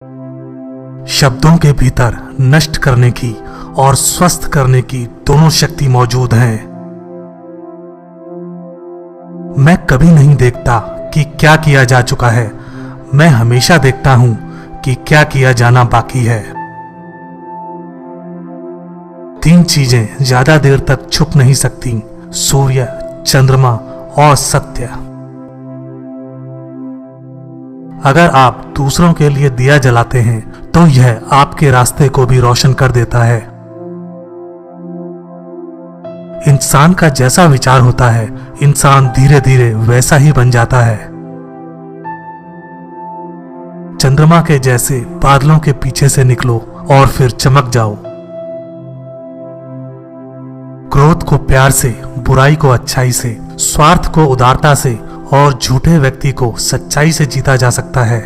शब्दों के भीतर नष्ट करने की और स्वस्थ करने की दोनों शक्ति मौजूद हैं। मैं कभी नहीं देखता कि क्या किया जा चुका है, मैं हमेशा देखता हूं कि क्या किया जाना बाकी है। 3 चीजें ज्यादा देर तक छुप नहीं सकती: सूर्य, चंद्रमा और सत्य। अगर आप दूसरों के लिए दिया जलाते हैं तो यह आपके रास्ते को भी रोशन कर देता है। इंसान का जैसा विचार होता है, इंसान धीरे धीरे वैसा ही बन जाता है। चंद्रमा के जैसे बादलों के पीछे से निकलो और फिर चमक जाओ। क्रोध को प्यार से, बुराई को अच्छाई से, स्वार्थ को उदारता से और झूठे व्यक्ति को सच्चाई से जीता जा सकता है।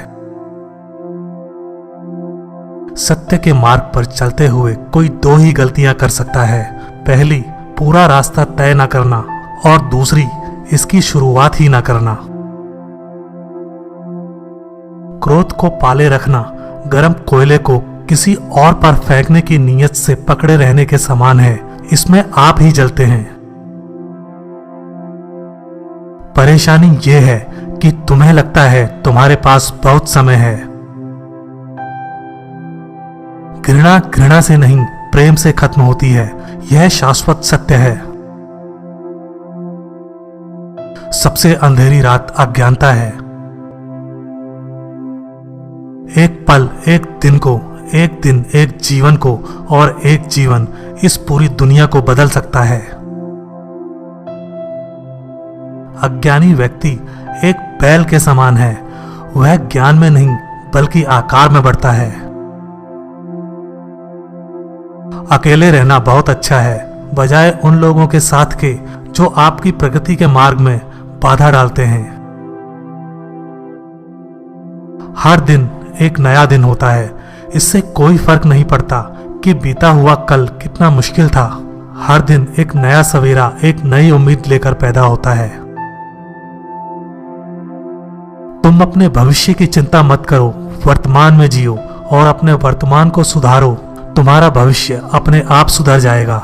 सत्य के मार्ग पर चलते हुए कोई 2 ही गलतियां कर सकता है। पहली, पूरा रास्ता तय न करना, और दूसरी, इसकी शुरुआत ही न करना। क्रोध को पाले रखना गर्म कोयले को किसी और पर फेंकने की नीयत से पकड़े रहने के समान है। इसमें आप ही जलते हैं। परेशानी यह है कि तुम्हें लगता है तुम्हारे पास बहुत समय है। घृणा घृणा से नहीं, प्रेम से खत्म होती है, यह शाश्वत सत्य है। सबसे अंधेरी रात अज्ञानता है। एक पल एक दिन को, एक दिन एक जीवन को, और एक जीवन इस पूरी दुनिया को बदल सकता है। अज्ञानी व्यक्ति एक बैल के समान है, वह ज्ञान में नहीं बल्कि आकार में बढ़ता है। अकेले रहना बहुत अच्छा है, बजाय उन लोगों के साथ के जो आपकी प्रगति के मार्ग में बाधा डालते हैं। हर दिन एक नया दिन होता है, इससे कोई फर्क नहीं पड़ता कि बीता हुआ कल कितना मुश्किल था। हर दिन एक नया सवेरा एक नई उम्मीद लेकर पैदा होता है। तुम अपने भविष्य की चिंता मत करो, वर्तमान में जियो और अपने वर्तमान को सुधारो। तुम्हारा भविष्य अपने आप सुधर जाएगा।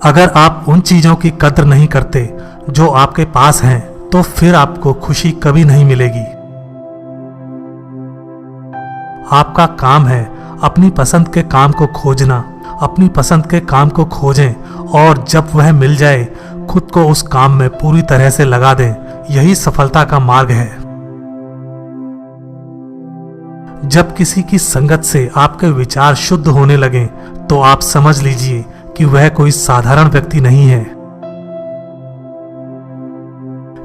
अगर आप उन चीजों की कद्र नहीं करते जो आपके पास हैं, तो फिर आपको खुशी कभी नहीं मिलेगी। आपका काम है अपनी पसंद के काम को खोजना। अपनी पसंद के काम को खोजें और जब वह मिल जाए, खुद को उस काम में पूरी तरह से लगा दें। यही सफलता का मार्ग है। जब किसी की संगत से आपके विचार शुद्ध होने लगें, तो आप समझ लीजिए कि वह कोई साधारण व्यक्ति नहीं है।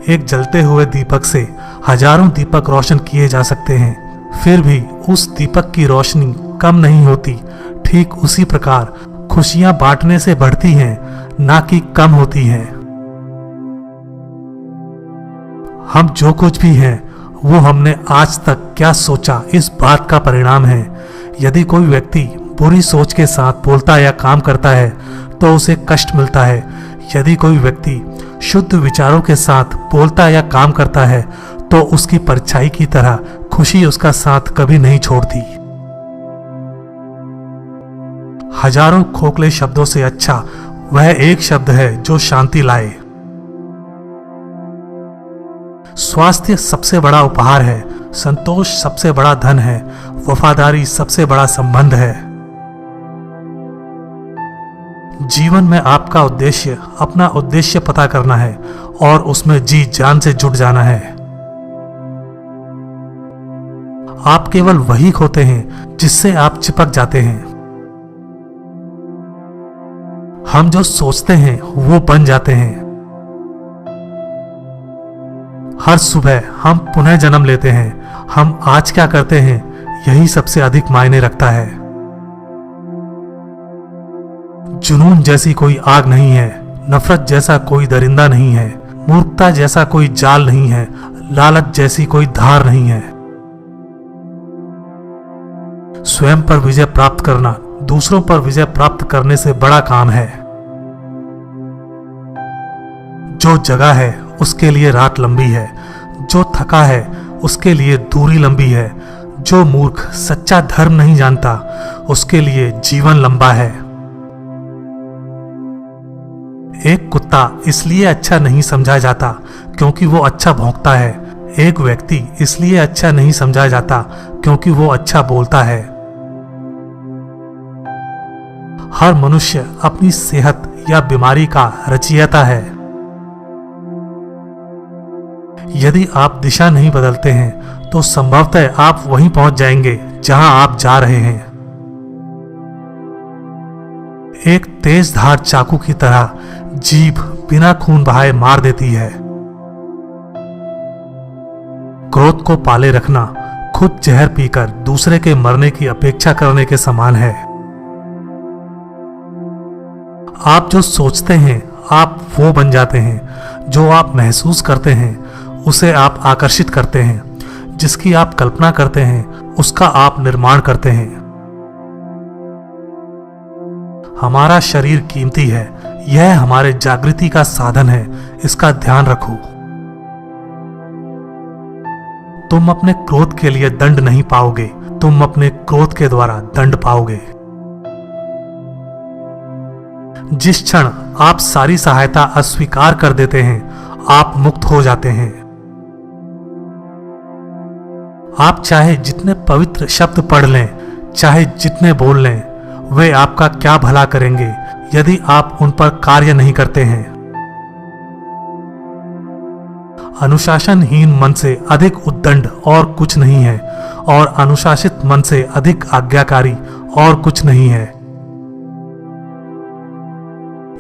एक जलते हुए दीपक से हजारों दीपक रोशन किए जा सकते हैं, फिर भी उस दीपक की रोशनी कम नहीं होती। ठीक उसी प्रकार खुशियां बांटने से बढ़ती हैं, ना कि कम होती हैं। हम जो कुछ भी हैं, वो हमने आज तक क्या सोचा, इस बात का परिणाम है। यदि कोई व्यक्ति बुरी सोच के साथ बोलता या काम करता है, तो उसे कष्ट मिलता है। यदि कोई व्यक्ति शुद्ध विचारों के साथ बोलता या काम करता है, तो उसकी परछाई की तरह खुशी उसका साथ कभी नहीं छोड़ती। हजारों खोखले शब्दों से अच्छा वह एक शब्द है जो शांति लाए। स्वास्थ्य सबसे बड़ा उपहार है, संतोष सबसे बड़ा धन है, वफादारी सबसे बड़ा संबंध है। जीवन में आपका उद्देश्य अपना उद्देश्य पता करना है और उसमें जी जान से जुट जाना है। आप केवल वही खोते हैं जिससे आप चिपक जाते हैं। हम जो सोचते हैं वो बन जाते हैं। हर सुबह हम पुनः जन्म लेते हैं। हम आज क्या करते हैं, यही सबसे अधिक मायने रखता है। जुनून जैसी कोई आग नहीं है, नफरत जैसा कोई दरिंदा नहीं है, मूर्खता जैसा कोई जाल नहीं है, लालच जैसी कोई धार नहीं है। स्वयं पर विजय प्राप्त करना दूसरों पर विजय प्राप्त करने से बड़ा काम है। जो जगा है उसके लिए रात लंबी है, जो थका है उसके लिए दूरी लंबी है। जो मूर्ख सच्चा धर्म नहीं जानता, उसके लिए जीवन लंबा है। एक कुत्ता इसलिए अच्छा नहीं समझा जाता क्योंकि वो अच्छा भौंकता है। एक व्यक्ति इसलिए अच्छा नहीं समझा जाता क्योंकि वो अच्छा बोलता है। हर मनुष्य अपनी सेहत या बीमारी का रचयिता है। यदि आप दिशा नहीं बदलते हैं तो संभवतः आप वहीं पहुंच जाएंगे जहां आप जा रहे हैं। एक तेज धार चाकू की तरह जीभ बिना खून बहाए मार देती है। क्रोध को पाले रखना खुद जहर पीकर दूसरे के मरने की अपेक्षा करने के समान है। आप जो सोचते हैं आप वो बन जाते हैं। जो आप महसूस करते हैं उसे आप आकर्षित करते हैं। जिसकी आप कल्पना करते हैं उसका आप निर्माण करते हैं। हमारा शरीर कीमती है। यह हमारे जागृति का साधन है। इसका ध्यान रखो। तुम अपने क्रोध के लिए दंड नहीं पाओगे, तुम अपने क्रोध के द्वारा दंड पाओगे। जिस क्षण आप सारी सहायता अस्वीकार कर देते हैं, आप मुक्त हो जाते हैं। आप चाहे जितने पवित्र शब्द पढ़ लें, चाहे जितने बोल लें, वे आपका क्या भला करेंगे यदि आप उन पर कार्य नहीं करते हैं। अनुशासनहीन मन से अधिक उद्दंड और कुछ नहीं है, और अनुशासित मन से अधिक आज्ञाकारी और कुछ नहीं है।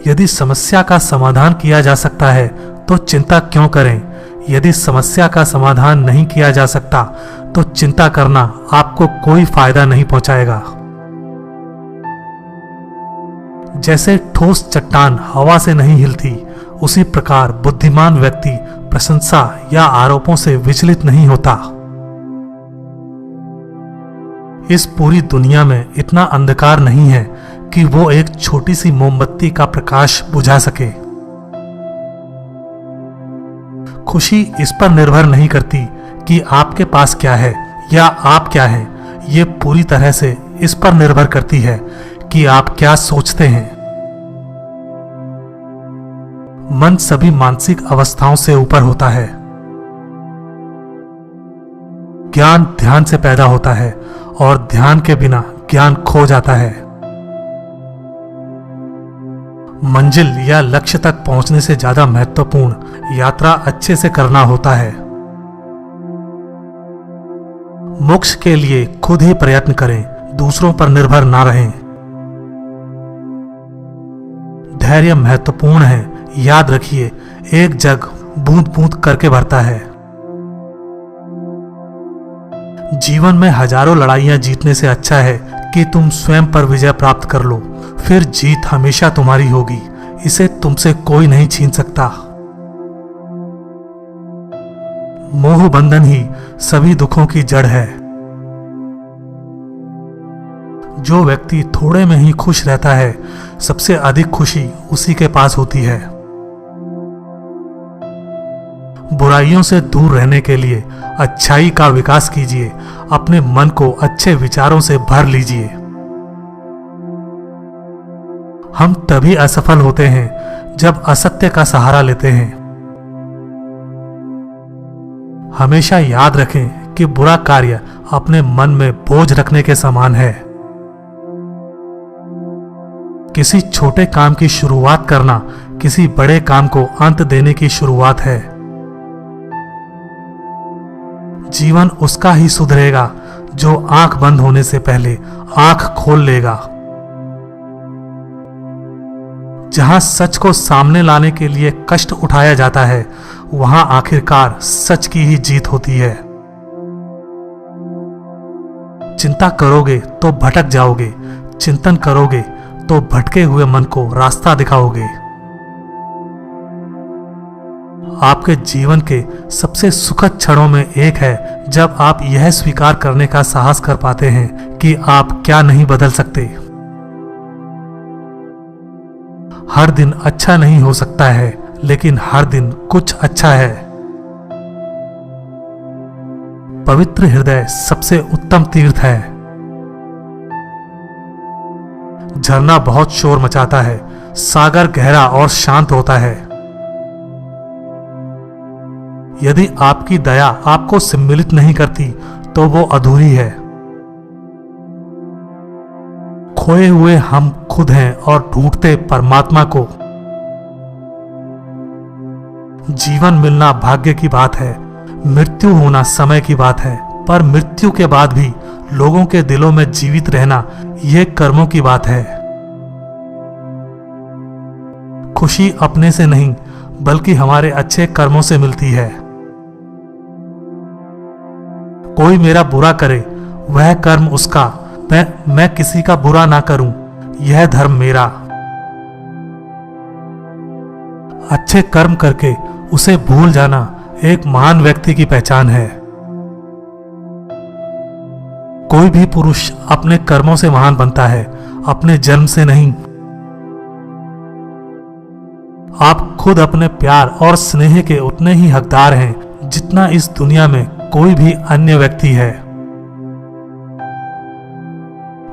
यदि समस्या का समाधान किया जा सकता है तो चिंता क्यों करें। यदि समस्या का समाधान नहीं किया जा सकता तो चिंता करना आपको कोई फायदा नहीं पहुंचाएगा। जैसे ठोस चट्टान हवा से नहीं हिलती, उसी प्रकार बुद्धिमान व्यक्ति प्रशंसा या आरोपों से विचलित नहीं होता। इस पूरी दुनिया में इतना अंधकार नहीं है कि वो एक छोटी सी मोमबत्ती का प्रकाश बुझा सके। खुशी इस पर निर्भर नहीं करती कि आपके पास क्या है या आप क्या हैं। ये पूरी तरह से इस पर निर्भर करती है कि आप क्या सोचते हैं। मन सभी मानसिक अवस्थाओं से ऊपर होता है। ज्ञान ध्यान से पैदा होता है और ध्यान के बिना ज्ञान खो जाता है। मंजिल या लक्ष्य तक पहुंचने से ज्यादा महत्वपूर्ण यात्रा अच्छे से करना होता है। मोक्ष के लिए खुद ही प्रयत्न करें, दूसरों पर निर्भर ना रहें। धैर्य महत्वपूर्ण है। याद रखिए, एक जग बूंद बूंद करके भरता है। जीवन में हजारों लड़ाइयां जीतने से अच्छा है कि तुम स्वयं पर विजय प्राप्त कर लो। फिर जीत हमेशा तुम्हारी होगी। इसे तुमसे कोई नहीं छीन सकता। मोह बंधन ही सभी दुखों की जड़ है। जो व्यक्ति थोड़े में ही खुश रहता है, सबसे अधिक खुशी उसी के पास होती है। बुराइयों से दूर रहने के लिए अच्छाई का विकास कीजिए। अपने मन को अच्छे विचारों से भर लीजिए। हम तभी असफल होते हैं जब असत्य का सहारा लेते हैं। हमेशा याद रखें कि बुरा कार्य अपने मन में बोझ रखने के समान है। किसी छोटे काम की शुरुआत करना किसी बड़े काम को अंत देने की शुरुआत है। जीवन उसका ही सुधरेगा जो आंख बंद होने से पहले आंख खोल लेगा। जहां सच को सामने लाने के लिए कष्ट उठाया जाता है, वहां आखिरकार सच की ही जीत होती है। चिंता करोगे तो भटक जाओगे, चिंतन करोगे तो भटके हुए मन को रास्ता दिखाओगे। आपके जीवन के सबसे सुखद क्षणों में एक है जब आप यह स्वीकार करने का साहस कर पाते हैं कि आप क्या नहीं बदल सकते। हर दिन अच्छा नहीं हो सकता है, लेकिन हर दिन कुछ अच्छा है। पवित्र हृदय सबसे उत्तम तीर्थ है। झरना बहुत शोर मचाता है, सागर गहरा और शांत होता है। यदि आपकी दया आपको सम्मिलित नहीं करती तो वो अधूरी है। खोए हुए हम खुद हैं और ढूंढते परमात्मा को। जीवन मिलना भाग्य की बात है, मृत्यु होना समय की बात है, पर मृत्यु के बाद भी लोगों के दिलों में जीवित रहना यह कर्मों की बात है। खुशी अपने से नहीं बल्कि हमारे अच्छे कर्मों से मिलती है। कोई मेरा बुरा करे वह कर्म उसका, मैं किसी का बुरा ना करूं यह धर्म मेरा। अच्छे कर्म करके उसे भूल जाना एक महान व्यक्ति की पहचान है। कोई भी पुरुष अपने कर्मों से महान बनता है, अपने जन्म से नहीं। आप खुद अपने प्यार और स्नेह के उतने ही हकदार हैं जितना इस दुनिया में कोई भी अन्य व्यक्ति है।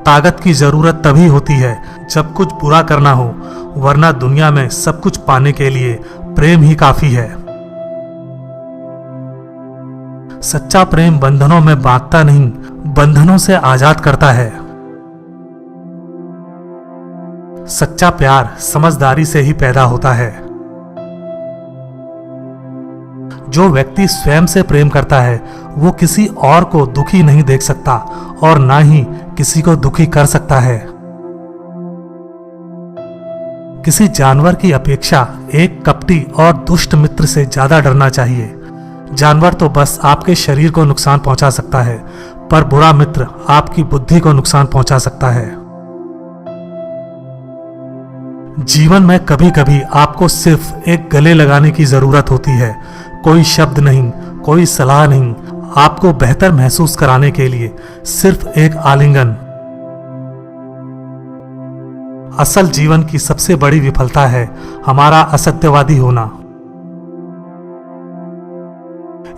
ताकत की जरूरत तभी होती है जब कुछ बुरा करना हो, वरना दुनिया में सब कुछ पाने के लिए प्रेम ही काफी है। सच्चा प्रेम बंधनों में बांधता नहीं, बंधनों से आजाद करता है। सच्चा प्यार समझदारी से ही पैदा होता है। जो व्यक्ति स्वयं से प्रेम करता है वो किसी और को दुखी नहीं देख सकता और ना ही किसी को दुखी कर सकता है। किसी जानवर की अपेक्षा एक कपटी और दुष्ट मित्र से ज्यादा डरना चाहिए। जानवर तो बस आपके शरीर को नुकसान पहुंचा सकता है, पर बुरा मित्र आपकी बुद्धि को नुकसान पहुंचा सकता है। जीवन में कभी कभी आपको सिर्फ एक गले लगाने की जरूरत होती है। कोई शब्द नहीं, कोई सलाह नहीं, आपको बेहतर महसूस कराने के लिए सिर्फ एक आलिंगन। असल जीवन की सबसे बड़ी विफलता है हमारा असत्यवादी होना।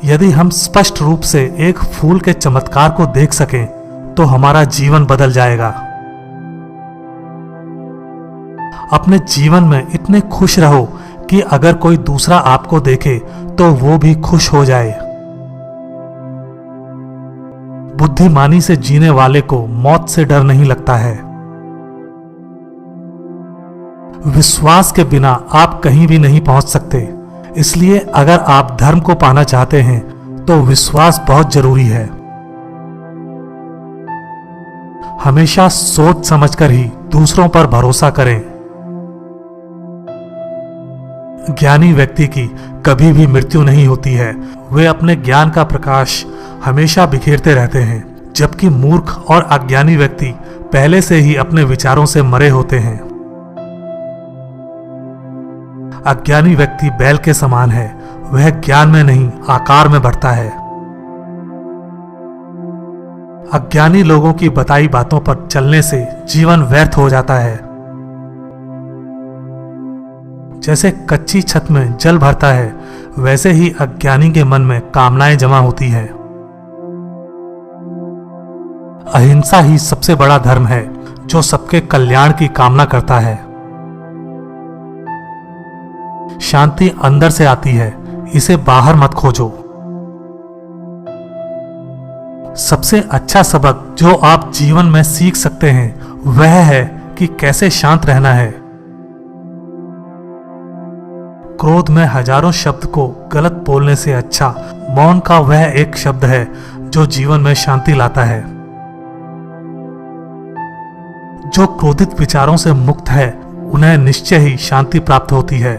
यदि हम स्पष्ट रूप से एक फूल के चमत्कार को देख सकें तो हमारा जीवन बदल जाएगा। अपने जीवन में इतने खुश रहो कि अगर कोई दूसरा आपको देखे तो वो भी खुश हो जाए। बुद्धिमानी से जीने वाले को मौत से डर नहीं लगता है। विश्वास के बिना आप कहीं भी नहीं पहुंच सकते, इसलिए अगर आप धर्म को पाना चाहते हैं तो विश्वास बहुत जरूरी है। हमेशा सोच समझकर ही दूसरों पर भरोसा करें। ज्ञानी व्यक्ति की कभी भी मृत्यु नहीं होती है, वे अपने ज्ञान का प्रकाश हमेशा बिखेरते रहते हैं, जबकि मूर्ख और अज्ञानी व्यक्ति पहले से ही अपने विचारों से मरे होते हैं। अज्ञानी व्यक्ति बैल के समान है, वह ज्ञान में नहीं आकार में बढ़ता है। अज्ञानी लोगों की बताई बातों पर चलने से जीवन व्यर्थ हो जाता है। जैसे कच्ची छत में जल भरता है, वैसे ही अज्ञानी के मन में कामनाएं जमा होती हैं। अहिंसा ही सबसे बड़ा धर्म है जो सबके कल्याण की कामना करता है। शांति अंदर से आती है, इसे बाहर मत खोजो। सबसे अच्छा सबक जो आप जीवन में सीख सकते हैं वह है कि कैसे शांत रहना है। क्रोध में हजारों शब्द को गलत बोलने से अच्छा मौन का वह एक शब्द है जो जीवन में शांति लाता है। जो क्रोधित विचारों से मुक्त है उन्हें निश्चय ही शांति प्राप्त होती है।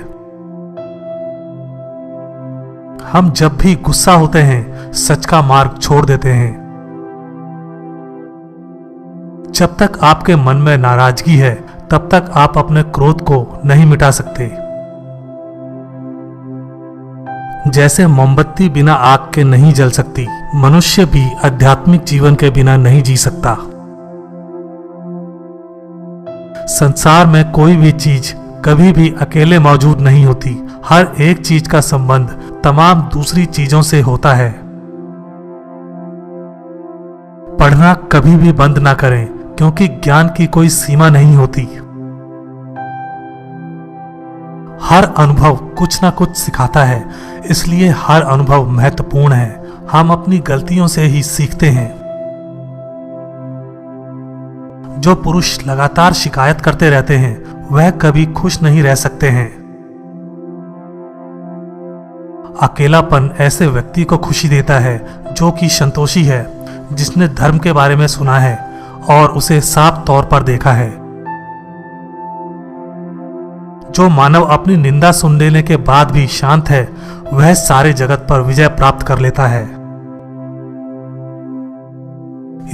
हम जब भी गुस्सा होते हैं सच का मार्ग छोड़ देते हैं। जब तक आपके मन में नाराजगी है तब तक आप अपने क्रोध को नहीं मिटा सकते। जैसे मोमबत्ती बिना आग के नहीं जल सकती, मनुष्य भी आध्यात्मिक जीवन के बिना नहीं जी सकता। संसार में कोई भी चीज कभी भी अकेले मौजूद नहीं होती। हर एक चीज का संबंध तमाम दूसरी चीजों से होता है। पढ़ना कभी भी बंद ना करें, क्योंकि ज्ञान की कोई सीमा नहीं होती। हर अनुभव कुछ ना कुछ सिखाता है, इसलिए हर अनुभव महत्वपूर्ण है। हम अपनी गलतियों से ही सीखते हैं। जो पुरुष लगातार शिकायत करते रहते हैं वह कभी खुश नहीं रह सकते हैं। अकेलापन ऐसे व्यक्ति को खुशी देता है जो कि संतोषी है, जिसने धर्म के बारे में सुना है और उसे साफ तौर पर देखा है। जो मानव अपनी निंदा सुन लेने के बाद भी शांत है, वह सारे जगत पर विजय प्राप्त कर लेता है।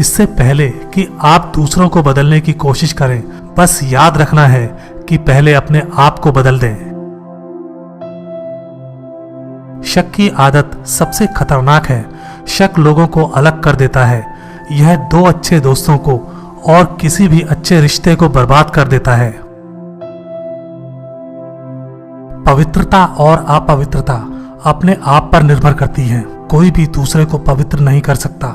इससे पहले कि आप दूसरों को बदलने की कोशिश करें, बस याद रखना है कि पहले अपने आप को बदल दें। शक की आदत सबसे खतरनाक है। शक लोगों को अलग कर देता है। यह दो अच्छे दोस्तों को और किसी भी अच्छे रिश्ते को बर्बाद कर देता है। पवित्रता और अपवित्रता अपने आप पर निर्भर करती है। कोई भी दूसरे को पवित्र नहीं कर सकता।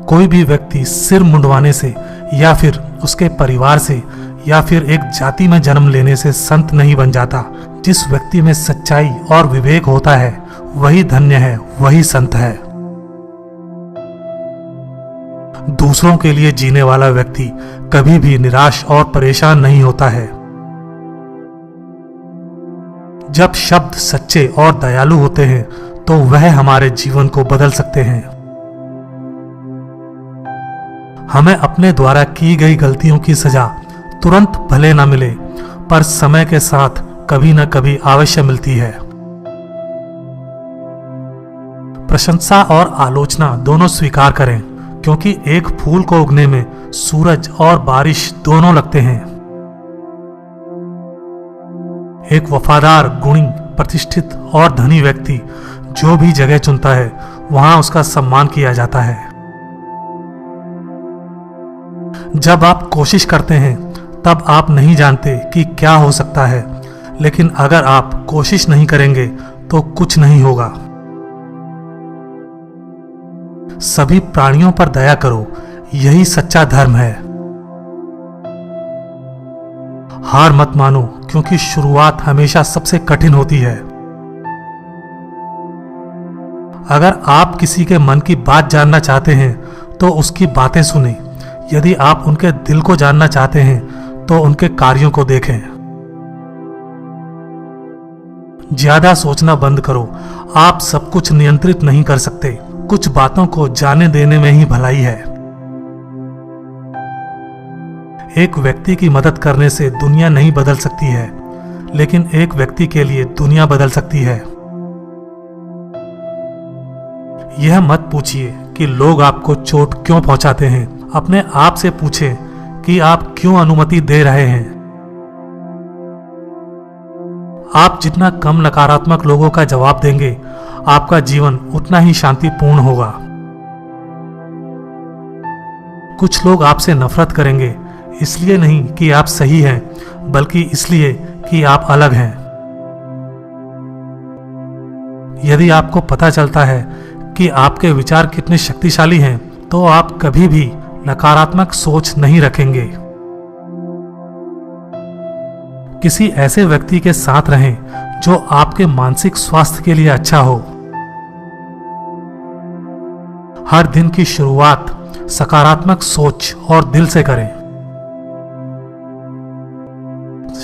कोई भी व्यक्ति सिर मुंडवाने से या फिर उसके परिवार से या फिर एक जाति में जन्म लेने से संत नहीं बन जाता। जिस व्यक्ति में सच्चाई और विवेक होता है वही धन्य है, वही संत है। दूसरों के लिए जीने वाला व्यक्ति कभी भी निराश और परेशान नहीं होता है। जब शब्द सच्चे और दयालु होते हैं तो वह हमारे जीवन को बदल सकते हैं। हमें अपने द्वारा की गई गलतियों की सजा तुरंत भले न मिले, पर समय के साथ कभी न कभी अवश्य मिलती है। प्रशंसा और आलोचना दोनों स्वीकार करें, क्योंकि एक फूल को उगने में सूरज और बारिश दोनों लगते हैं। एक वफादार, गुणी, प्रतिष्ठित और धनी व्यक्ति जो भी जगह चुनता है वहां उसका सम्मान किया जाता है। जब आप कोशिश करते हैं तब आप नहीं जानते कि क्या हो सकता है, लेकिन अगर आप कोशिश नहीं करेंगे तो कुछ नहीं होगा। सभी प्राणियों पर दया करो, यही सच्चा धर्म है। हार मत मानो, क्योंकि शुरुआत हमेशा सबसे कठिन होती है। अगर आप किसी के मन की बात जानना चाहते हैं तो उसकी बातें सुनें। यदि आप उनके दिल को जानना चाहते हैं तो उनके कार्यों को देखें। ज्यादा सोचना बंद करो। आप सब कुछ नियंत्रित नहीं कर सकते। कुछ बातों को जाने देने में ही भलाई है। एक व्यक्ति की मदद करने से दुनिया नहीं बदल सकती है, लेकिन एक व्यक्ति के लिए दुनिया बदल सकती है। यह मत पूछिए कि लोग आपको चोट क्यों पहुंचाते हैं। अपने आप से पूछें कि आप क्यों अनुमति दे रहे हैं। आप जितना कम नकारात्मक लोगों का जवाब देंगे, आपका जीवन उतना ही शांतिपूर्ण होगा। कुछ लोग आपसे नफरत करेंगे, इसलिए नहीं कि आप सही हैं, बल्कि इसलिए कि आप अलग हैं। यदि आपको पता चलता है कि आपके विचार कितने शक्तिशाली हैं, तो आप कभी भी नकारात्मक सोच नहीं रखेंगे। किसी ऐसे व्यक्ति के साथ रहें जो आपके मानसिक स्वास्थ्य के लिए अच्छा हो। हर दिन की शुरुआत सकारात्मक सोच और दिल से करें।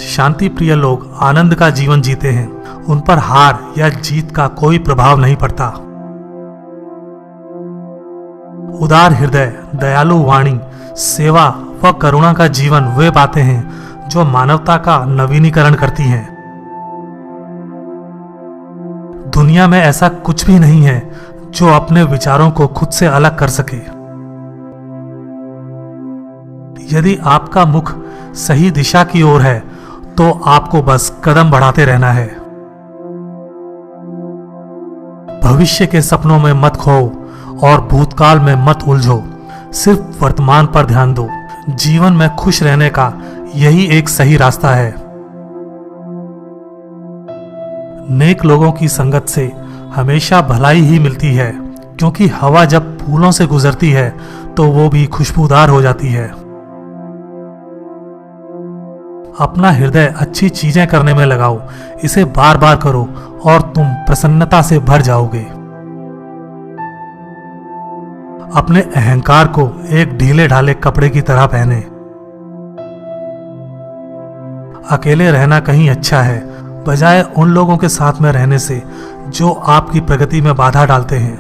शांति प्रिय लोग आनंद का जीवन जीते हैं। उन पर हार या जीत का कोई प्रभाव नहीं पड़ता। उदार हृदय, दयालु वाणी, सेवा व करुणा का जीवन वे बातें हैं जो मानवता का नवीनीकरण करती हैं। दुनिया में ऐसा कुछ भी नहीं है जो अपने विचारों को खुद से अलग कर सके। यदि आपका मुख सही दिशा की ओर है तो आपको बस कदम बढ़ाते रहना है। भविष्य के सपनों में मत खोओ और भूतकाल में मत उलझो। सिर्फ वर्तमान पर ध्यान दो। जीवन में खुश रहने का यही एक सही रास्ता है। नेक लोगों की संगत से हमेशा भलाई ही मिलती है, क्योंकि हवा जब फूलों से गुजरती है तो वो भी खुशबूदार हो जाती है। अपना हृदय अच्छी चीजें करने में लगाओ, इसे बार बार करो और तुम प्रसन्नता से भर जाओगे। अपने अहंकार को एक ढीले ढाले कपड़े की तरह पहने। अकेले रहना कहीं अच्छा है, बजाय उन लोगों के साथ में रहने से जो आपकी प्रगति में बाधा डालते हैं।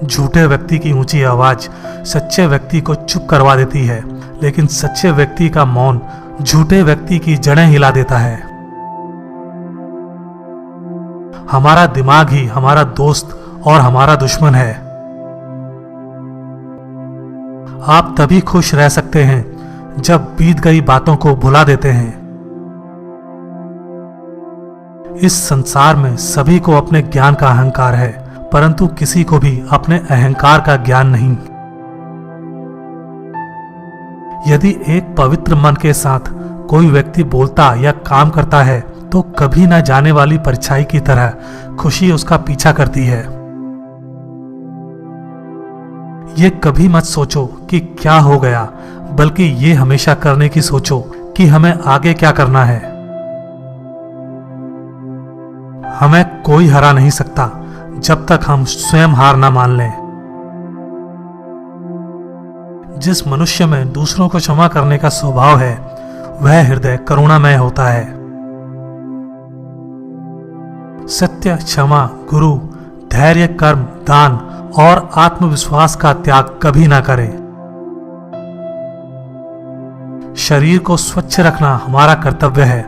झूठे व्यक्ति की ऊंची आवाज सच्चे व्यक्ति को चुप करवा देती है, लेकिन सच्चे व्यक्ति का मौन झूठे व्यक्ति की जड़ें हिला देता है। हमारा दिमाग ही हमारा दोस्त और हमारा दुश्मन है। आप तभी खुश रह सकते हैं जब बीत गई बातों को भुला देते हैं। इस संसार में सभी को अपने ज्ञान का अहंकार है, परंतु किसी को भी अपने अहंकार का ज्ञान नहीं। यदि एक पवित्र मन के साथ कोई व्यक्ति बोलता या काम करता है तो कभी न जाने वाली परछाई की तरह खुशी उसका पीछा करती है। ये कभी मत सोचो कि क्या हो गया, बल्कि ये हमेशा करने की सोचो कि हमें आगे क्या करना है। हमें कोई हरा नहीं सकता जब तक हम स्वयं हार ना मान लें। जिस मनुष्य में दूसरों को क्षमा करने का स्वभाव है वह हृदय करुणामय होता है। सत्य, क्षमा, गुरु, धैर्य, कर्म, दान और आत्मविश्वास का त्याग कभी ना करें। शरीर को स्वच्छ रखना हमारा कर्तव्य है,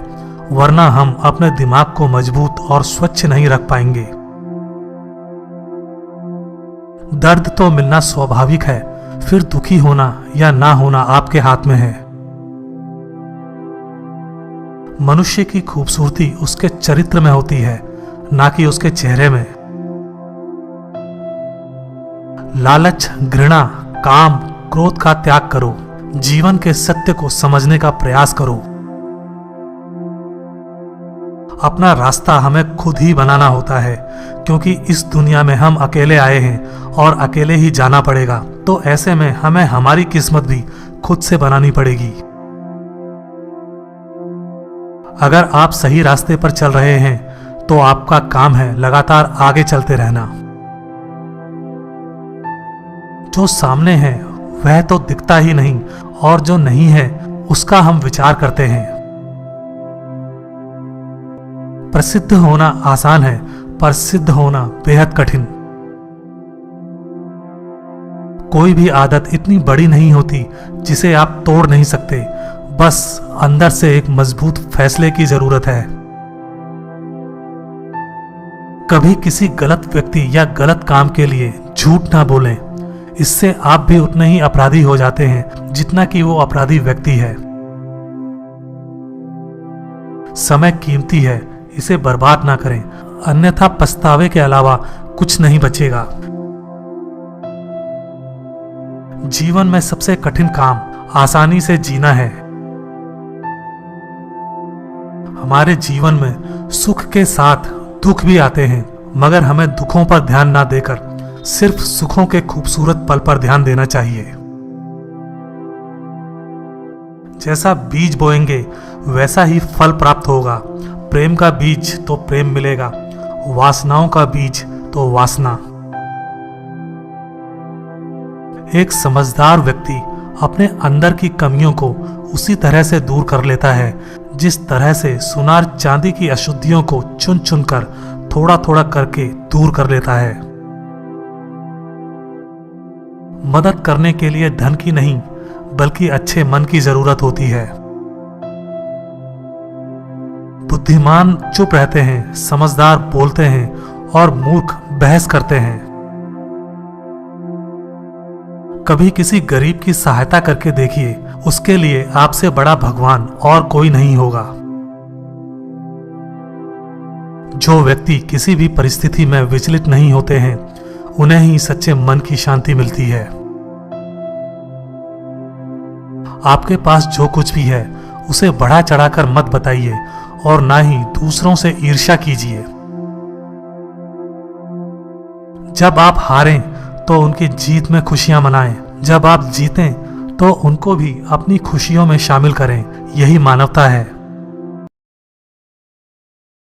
वरना हम अपने दिमाग को मजबूत और स्वच्छ नहीं रख पाएंगे। दर्द तो मिलना स्वाभाविक है, फिर दुखी होना या ना होना आपके हाथ में है। मनुष्य की खूबसूरती उसके चरित्र में होती है, ना कि उसके चेहरे में। लालच, घृणा, काम, क्रोध का त्याग करो। जीवन के सत्य को समझने का प्रयास करो। अपना रास्ता हमें खुद ही बनाना होता है, क्योंकि इस दुनिया में हम अकेले आए हैं और अकेले ही जाना पड़ेगा। तो ऐसे में हमें हमारी किस्मत भी खुद से बनानी पड़ेगी। अगर आप सही रास्ते पर चल रहे हैं तो आपका काम है लगातार आगे चलते रहना। जो सामने है वह तो दिखता ही नहीं, और जो नहीं है उसका हम विचार करते हैं। प्रसिद्ध होना आसान है, पर सिद्ध होना बेहद कठिन। कोई भी आदत इतनी बड़ी नहीं होती जिसे आप तोड़ नहीं सकते, बस अंदर से एक मजबूत फैसले की जरूरत है। कभी किसी गलत व्यक्ति या गलत काम के लिए झूठ ना बोलें, इससे आप भी उतने ही अपराधी हो जाते हैं जितना कि वो अपराधी व्यक्ति है। समय कीमती है, इसे बर्बाद ना करें, अन्यथा पछतावे के अलावा कुछ नहीं बचेगा। जीवन में सबसे कठिन काम आसानी से जीना है। हमारे जीवन में सुख के साथ दुख भी आते हैं, मगर हमें दुखों पर ध्यान ना देकर सिर्फ सुखों के खूबसूरत पल पर ध्यान देना चाहिए। जैसा बीज बोएंगे वैसा ही फल प्राप्त होगा। प्रेम का बीज तो प्रेम मिलेगा, वासनाओं का बीज तो वासना। एक समझदार व्यक्ति अपने अंदर की कमियों को उसी तरह से दूर कर लेता है जिस तरह से सुनार चांदी की अशुद्धियों को चुन चुनकर थोड़ा थोड़ा करके दूर कर लेता है। मदद करने के लिए धन की नहीं, बल्कि अच्छे मन की जरूरत होती है। बुद्धिमान चुप रहते हैं, समझदार बोलते हैं और मूर्ख बहस करते हैं। कभी किसी गरीब की सहायता करके देखिए, उसके लिए आपसे बड़ा भगवान और कोई नहीं होगा। जो व्यक्ति किसी भी परिस्थिति में विचलित नहीं होते हैं, उन्हें ही सच्चे मन की शांति मिलती है। आपके पास जो कुछ भी है उसे बढ़ा चढ़ाकर मत बताइए और ना ही दूसरों से ईर्ष्या कीजिए। जब आप हारें तो उनकी जीत में खुशियां मनाएं, जब आप जीतें तो उनको भी अपनी खुशियों में शामिल करें। यही मानवता है।